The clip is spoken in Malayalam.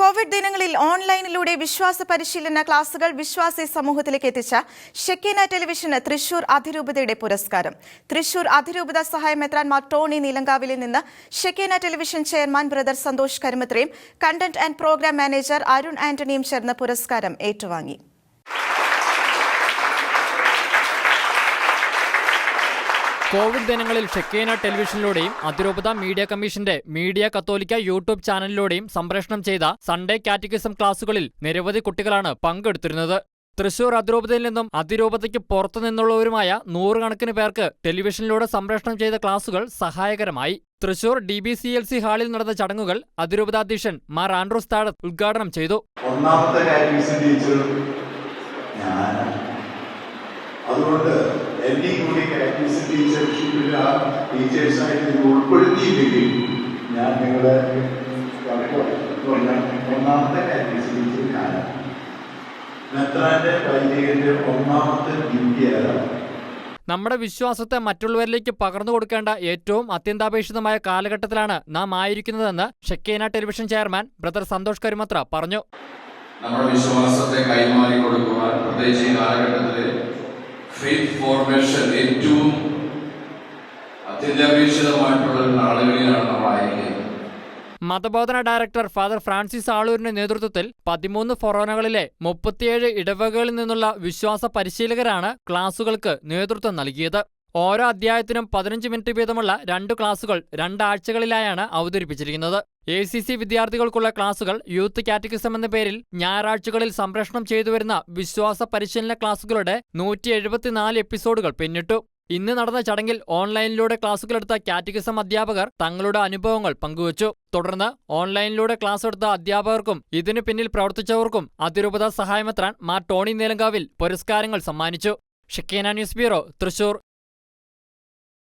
കോവിഡ് ദിനങ്ങളിൽ ഓൺലൈനിലൂടെ വിശ്വാസ പരിശീലന ക്ലാസുകൾ വിശ്വാസി സമൂഹത്തിലേക്ക് എത്തിച്ച ഷെക്കീന ടെലിവിഷന് തൃശൂർ അതിരൂപതയുടെ പുരസ്കാരം. തൃശൂർ അതിരൂപത സഹായമെത്രാൻ ടോണി നീലങ്കാവിലിൽ നിന്ന് Shekinah television chairman brother Santhosh കരുമത്രയും content and program manager Arun ആന്റണിയും ചേർന്ന് പുരസ്കാരം ഏറ്റുവാങ്ങി. കോവിഡ് ദിനങ്ങളിൽ ഷെക്കീന ടെലിവിഷനിലൂടെയും അതിരൂപത മീഡിയ കമ്മീഷന്റെ മീഡിയ കത്തോലിക്ക യൂട്യൂബ് ചാനലിലൂടെയും സംപ്രേഷണം ചെയ്ത സൺഡേ കാറ്റക്കിസം ക്ലാസുകളിൽ നിരവധി കുട്ടികളാണ് പങ്കെടുത്തിരുന്നത്. തൃശൂർ അതിരൂപതയിൽ നിന്നും അതിരൂപതയ്ക്ക് പുറത്തുനിന്നുള്ളവരുമായ നൂറുകണക്കിന് പേർക്ക് ടെലിവിഷനിലൂടെ സംപ്രേഷണം ചെയ്ത ക്ലാസുകൾ സഹായകരമായി. തൃശൂർ DBCLC ഹാളിൽ നടന്ന ചടങ്ങുകൾ അതിരൂപതാധ്യക്ഷൻ മാർ ആൻഡ്രൂസ് താഴത്ത് ഉദ്ഘാടനം ചെയ്തു. അതുകൊണ്ട് എന്നെ കൂടി കാറ്റഗിസം ടീച്ചർഷിപ്പിൽ ആ ടീച്ചേഴ്സായിട്ട് ഉൾപ്പെടുത്തിയില്ലെങ്കിൽ ഞാൻ നിങ്ങളെ ഒന്നാമത്തെ കാറ്റഗിസം ടീച്ചർ ഞാനാണ്. മെത്രാന്റെ വൈദികന്റെ ഒന്നാമത്തെ ഡ്യൂട്ടിയാണ്. നമ്മുടെ വിശ്വാസത്തെ മറ്റുള്ളവരിലേക്ക് പകർന്നു കൊടുക്കേണ്ട ഏറ്റവും അത്യന്താപേക്ഷിതമായ കാലഘട്ടത്തിലാണ് നാം ആയിരിക്കുന്നതെന്ന് Shekinah television chairman brother Santhosh Karumathra പറഞ്ഞു. നമ്മുടെ വിശ്വാസത്തെ കൈമാറി കൊടുക്കുവാൻ പ്രത്യേകിച്ച് ഈ കാലഘട്ടത്തില് ഫെയ്ത്ത് ഫോർമേഷൻ ഏറ്റവും അത്യന്താപേക്ഷിതമായിട്ടുള്ള നാളുകളിലാണ് നമ്മൾ ആയിരിക്കുന്നത്. മതബോധന ഡയറക്ടർ ഫാദർ ഫ്രാൻസിസ് ആളൂരിന്റെ നേതൃത്വത്തിൽ 13 ഫൊറോനകളിലെ 37 ഇടവകകളിൽ നിന്നുള്ള വിശ്വാസ പരിശീലകരാണ് ക്ലാസുകൾക്ക് നേതൃത്വം നൽകിയത്. ഓരോ അധ്യായത്തിനും 15 മിനിറ്റ് വീതമുള്ള 2 ക്ലാസുകൾ 2 ആഴ്ചകളിലായാണ് അവതരിപ്പിച്ചിരിക്കുന്നത്. ACC വിദ്യാർത്ഥികൾക്കുള്ള ക്ലാസുകൾ യൂത്ത് കാറ്റക്കിസം എന്ന പേരിൽ ഞായറാഴ്ചകളിൽ സംപ്രേഷണം ചെയ്തുവരുന്ന വിശ്വാസ പരിശീലന ക്ലാസുകളുടെ 174 എപ്പിസോഡുകൾ പിന്നിട്ടു. ഇന്ന് നടന്ന ചടങ്ങിൽ ഓൺലൈനിലൂടെ ക്ലാസുകളെടുത്ത കാറ്റക്കിസം അധ്യാപകർ തങ്ങളുടെ അനുഭവങ്ങൾ പങ്കുവച്ചു. തുടർന്ന് ഓൺലൈനിലൂടെ ക്ലാസ് എടുത്ത അധ്യാപകർക്കും ഇതിനു പിന്നിൽ പ്രവർത്തിച്ചവർക്കും അതിരൂപത സഹായമെത്രാൻ മാർ ടോണി നീലങ്കാവിൽ പുരസ്കാരങ്ങൾ സമ്മാനിച്ചു. Shekinah news bureau, Thrissur.